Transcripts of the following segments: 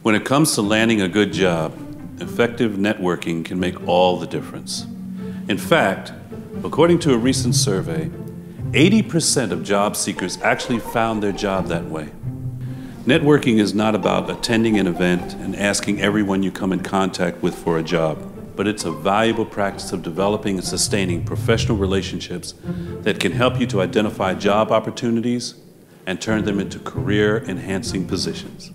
When it comes to landing a good job, effective networking can make all the difference. In fact, according to a recent survey, 80% of job seekers actually found their job that way. Networking is not about attending an event and asking everyone you come in contact with for a job, but it's a valuable practice of developing and sustaining professional relationships that can help you to identify job opportunities and turn them into career-enhancing positions.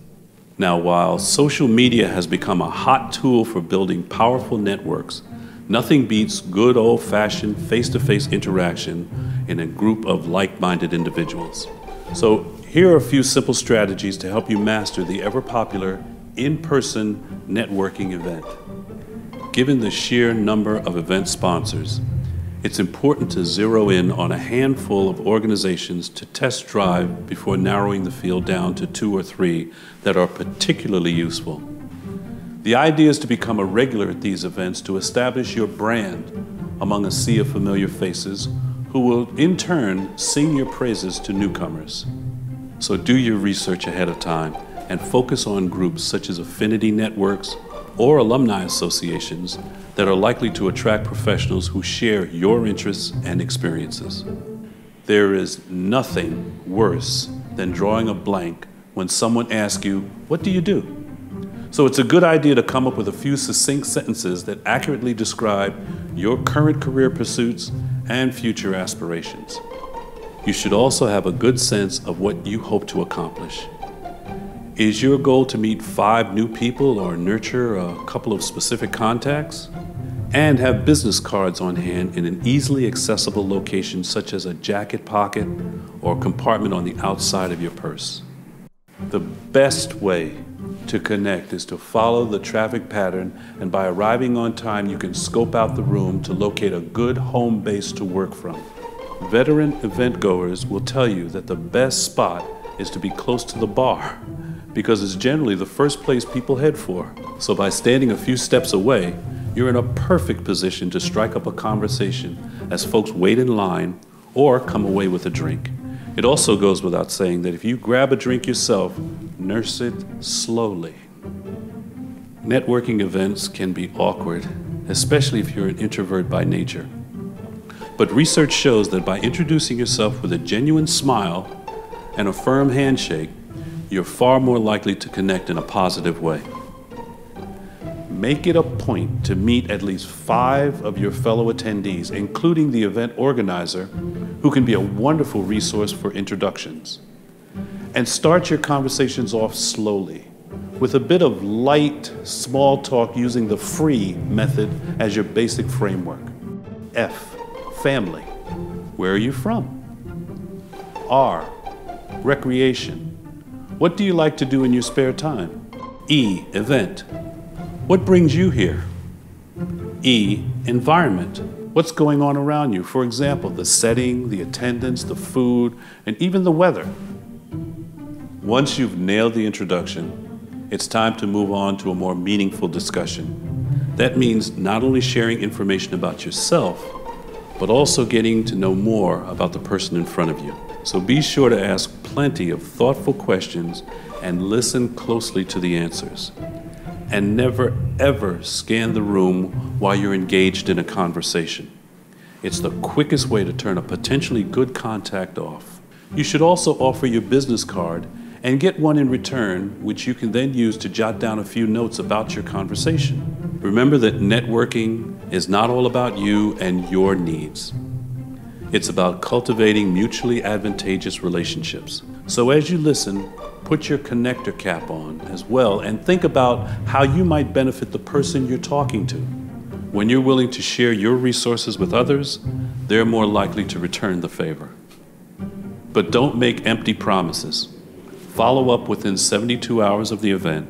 Now, while social media has become a hot tool for building powerful networks, nothing beats good old-fashioned face-to-face interaction in a group of like-minded individuals. So here are a few simple strategies to help you master the ever-popular in-person networking event. Given the sheer number of event sponsors, it's important to zero in on a handful of organizations to test drive before narrowing the field down to 2 or 3 that are particularly useful. The idea is to become a regular at these events to establish your brand among a sea of familiar faces who will in turn sing your praises to newcomers. So do your research ahead of time and focus on groups such as affinity networks or alumni associations that are likely to attract professionals who share your interests and experiences. There is nothing worse than drawing a blank when someone asks you, "What do you do?" So it's a good idea to come up with a few succinct sentences that accurately describe your current career pursuits and future aspirations. You should also have a good sense of what you hope to accomplish. Is your goal to meet 5 new people or nurture a couple of specific contacts? And have business cards on hand in an easily accessible location such as a jacket pocket or compartment on the outside of your purse. The best way to connect is to follow the traffic pattern, and by arriving on time you can scope out the room to locate a good home base to work from. Veteran event goers will tell you that the best spot is to be close to the bar, because it's generally the first place people head for. So by standing a few steps away, you're in a perfect position to strike up a conversation as folks wait in line or come away with a drink. It also goes without saying that if you grab a drink yourself, nurse it slowly. Networking events can be awkward, especially if you're an introvert by nature. But research shows that by introducing yourself with a genuine smile and a firm handshake, you're far more likely to connect in a positive way. Make it a point to meet at least 5 of your fellow attendees, including the event organizer, who can be a wonderful resource for introductions. And start your conversations off slowly, with a bit of light, small talk using the free method as your basic framework. F, family. Where are you from? R, recreation. What do you like to do in your spare time? E, event. What brings you here? E, environment. What's going on around you? For example, the setting, the attendance, the food, and even the weather. Once you've nailed the introduction, it's time to move on to a more meaningful discussion. That means not only sharing information about yourself, but also getting to know more about the person in front of you. So be sure to ask plenty of thoughtful questions and listen closely to the answers. And never, ever scan the room while you're engaged in a conversation. It's the quickest way to turn a potentially good contact off. You should also offer your business card and get one in return, which you can then use to jot down a few notes about your conversation. Remember that networking is not all about you and your needs. It's about cultivating mutually advantageous relationships. So as you listen, put your connector cap on as well and think about how you might benefit the person you're talking to. When you're willing to share your resources with others, they're more likely to return the favor. But don't make empty promises. Follow up within 72 hours of the event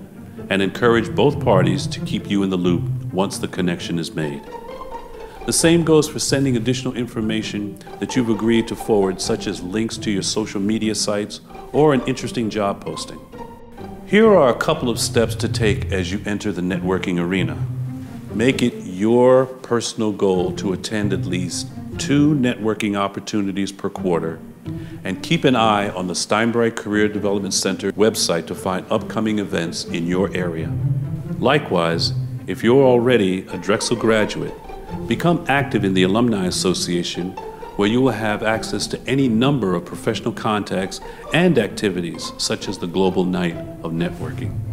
and encourage both parties to keep you in the loop once the connection is made. The same goes for sending additional information that you've agreed to forward, such as links to your social media sites or an interesting job posting. Here are a couple of steps to take as you enter the networking arena. Make it your personal goal to attend at least 2 networking opportunities per quarter, and keep an eye on the Steinbright Career Development Center website to find upcoming events in your area. Likewise, if you're already a Drexel graduate, become active in the Alumni Association, where you will have access to any number of professional contacts and activities such as the Global Night of Networking.